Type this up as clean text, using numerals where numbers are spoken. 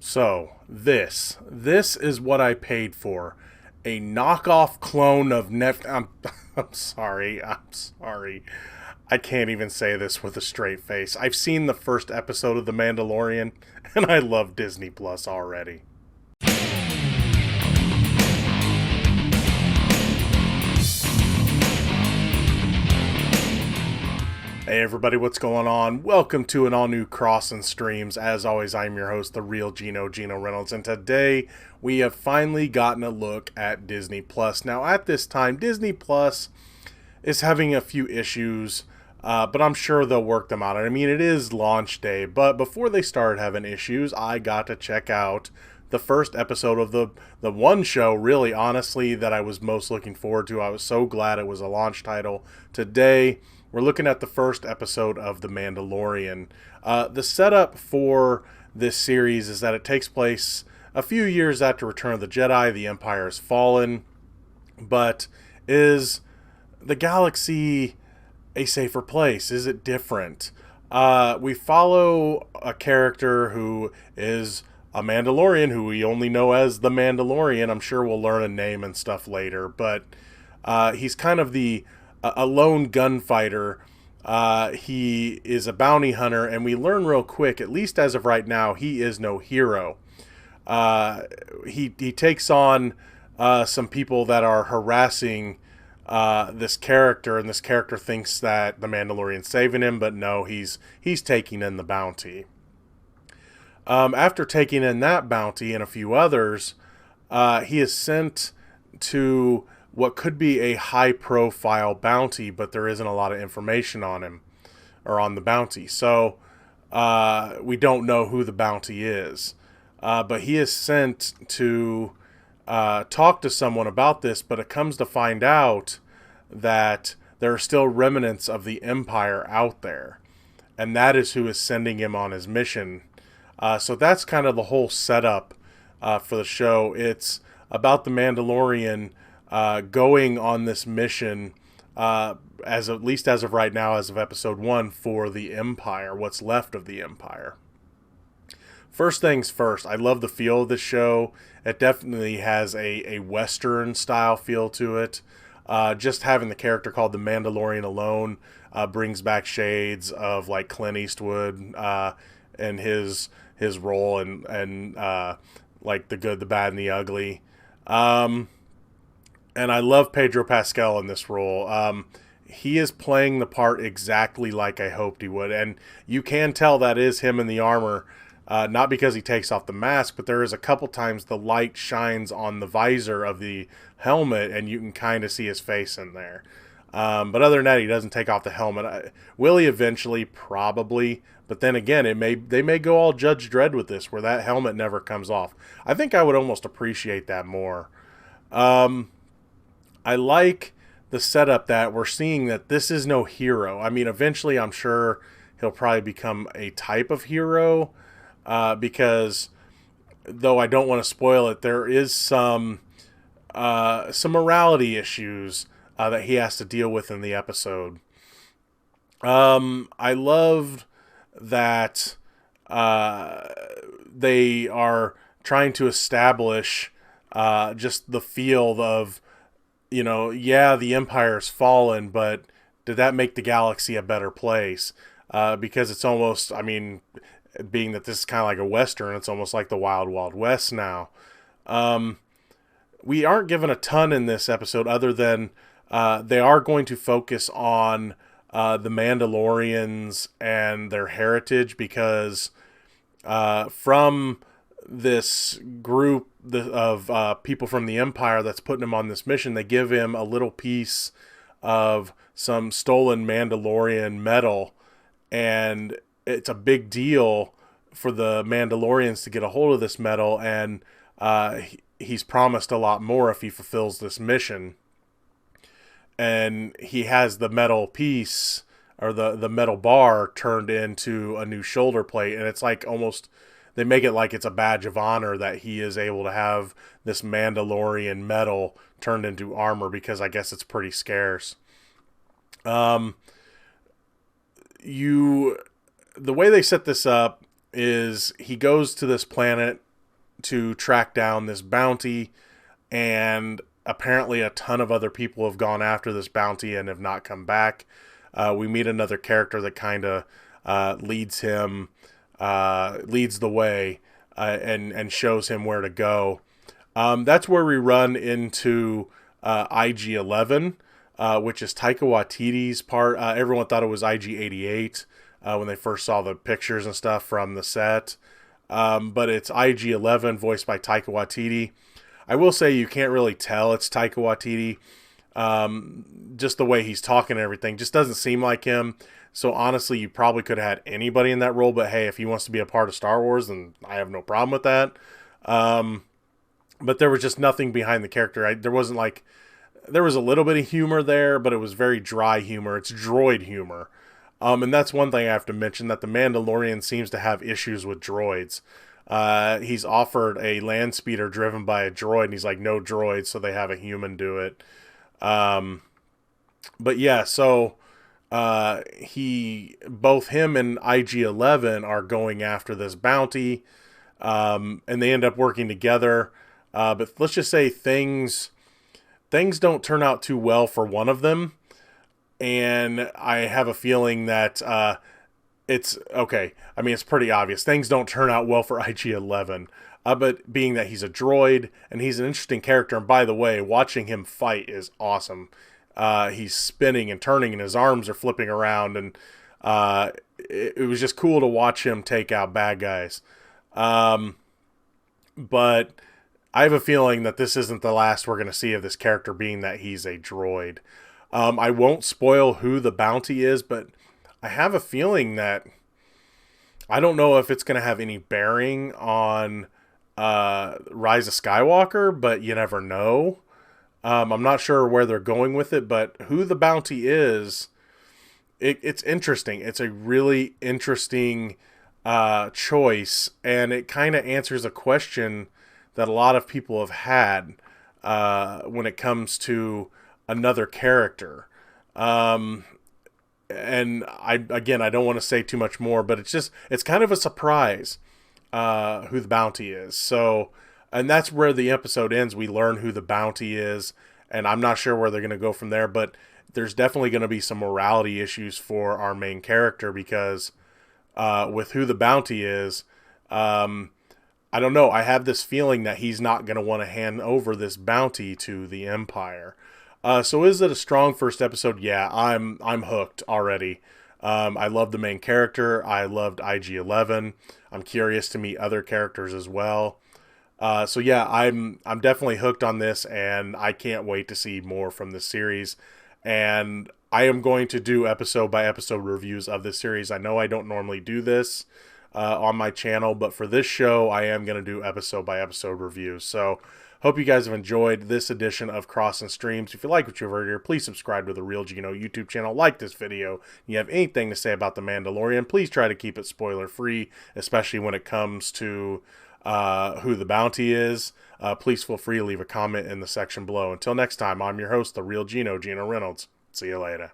So, this is what I paid for. A knockoff clone of I'm sorry. I'm sorry. I can't even say this with a straight face. I've seen the first episode of The Mandalorian, and I love Disney Plus already. Hey everybody, what's going on? Welcome to an all-new Crossin Streams. As always, I'm your host, the real Geno Reynolds, and today we have finally gotten a look at Disney Plus. Now, at this time, Disney Plus is having a few issues, but I'm sure they'll work them out. I mean, it is launch day, but before they started having issues, I got to check out the first episode of the one show, really, honestly, that I was most looking forward to. I was so glad it was a launch title. Today, we're looking at the first episode of The Mandalorian. The setup for this series is that it takes place a few years after Return of the Jedi. The Empire has fallen, but is the galaxy a safer place? Is it different? We follow a character who is a Mandalorian, who we only know as the Mandalorian. I'm sure we'll learn a name and stuff later, but he's kind of a lone gunfighter. He is a bounty hunter, and we learn real quick, at least as of right now, he is no hero. He takes on some people that are harassing this character, and this character thinks that the Mandalorian's saving him, but no, he's taking in the bounty. After taking in that bounty and a few others, he is sent to what could be a high-profile bounty, but there isn't a lot of information on him, or on the bounty. So, we don't know who the bounty is. But he is sent to talk to someone about this, but it comes to find out that there are still remnants of the Empire out there. And that is who is sending him on his mission. So that's kind of the whole setup for the show. It's about the Mandalorian going on this mission, at least as of right now, as of episode 1, for the Empire, what's left of the Empire. First things first, I love the feel of the show. It definitely has a Western style feel to it. Just having the character called the Mandalorian alone brings back shades of like Clint Eastwood and his role, and like The Good, the Bad, and the Ugly. And I love Pedro Pascal in this role. He is playing the part exactly like I hoped he would. And you can tell that is him in the armor, not because he takes off the mask, but there is a couple times the light shines on the visor of the helmet, and you can kind of see his face in there. But other than that, he doesn't take off the helmet. Will he eventually? Probably. But then again, they may go all Judge Dredd with this, where that helmet never comes off. I think I would almost appreciate that more. I like the setup that we're seeing that this is no hero. I mean, eventually I'm sure he'll probably become a type of hero, because, though I don't want to spoil it, there is some morality issues that he has to deal with in the episode. I loved that they are trying to establish just the field of, yeah, the Empire's fallen, but did that make the galaxy a better place? Because it's almost, I mean, being that this is kind of like a Western, it's almost like the Wild Wild West now. We aren't given a ton in this episode, other than they are going to focus on the Mandalorians and their heritage, because from this group of people from the Empire that's putting him on this mission, they give him a little piece of some stolen Mandalorian metal, and it's a big deal for the Mandalorians to get a hold of this metal, and he's promised a lot more if he fulfills this mission. And he has the metal piece, or the metal bar, turned into a new shoulder plate, and it's like almost, they make it like it's a badge of honor that he is able to have this Mandalorian metal turned into armor, because I guess it's pretty scarce. The way they set this up is he goes to this planet to track down this bounty, and apparently a ton of other people have gone after this bounty and have not come back. We meet another character that kind of leads the way and shows him where to go. That's where we run into IG-11, which is Taika Waititi's part. Everyone thought it was IG-88 when they first saw the pictures and stuff from the set. But it's IG-11, voiced by Taika Waititi. I will say you can't really tell it's Taika Waititi. Just the way he's talking and everything just doesn't seem like him. So honestly, you probably could have had anybody in that role. But hey, if he wants to be a part of Star Wars, then I have no problem with that. But there was just nothing behind the character. There was a little bit of humor there, but it was very dry humor. It's droid humor. And that's one thing I have to mention, that the Mandalorian seems to have issues with droids. He's offered a land speeder driven by a droid, and he's like, no droids, so they have a human do it. But yeah, so both him and IG-11 are going after this bounty, and they end up working together. But let's just say things don't turn out too well for one of them. And I have a feeling that it's okay. I mean, it's pretty obvious. Things don't turn out well for IG-11. But being that he's a droid and he's an interesting character, and by the way, watching him fight is awesome. He's spinning and turning, and his arms are flipping around, and it was just cool to watch him take out bad guys. But I have a feeling that this isn't the last we're going to see of this character, being that he's a droid. I won't spoil who the bounty is, but I have a feeling that I don't know if it's going to have any bearing on Rise of Skywalker, but you never know. I'm not sure where they're going with it, but who the bounty is, it's interesting. It's a really interesting choice, and it kind of answers a question that a lot of people have had when it comes to another character. And I don't want to say too much more, but it's kind of a surprise who the bounty is. So, and that's where the episode ends. We learn who the bounty is, and I'm not sure where they're going to go from there, but there's definitely going to be some morality issues for our main character, because with who the bounty is, I don't know. I have this feeling that he's not going to want to hand over this bounty to the Empire. So is it a strong first episode? Yeah, I'm hooked already. I love the main character. I loved IG-11. I'm curious to meet other characters as well. So yeah, I'm definitely hooked on this, and I can't wait to see more from this series. And I am going to do episode by episode reviews of this series. I know I don't normally do this on my channel, but for this show, I am going to do episode by episode reviews. So hope you guys have enjoyed this edition of Crossin Streams. If you like what you've heard here, please subscribe to the Real Geno YouTube channel. Like this video. If you have anything to say about The Mandalorian, please try to keep it spoiler free, especially when it comes to who the bounty is. Please feel free to leave a comment in the section below. Until next time, I'm your host, the Real Geno, Geno Reynolds. See you later.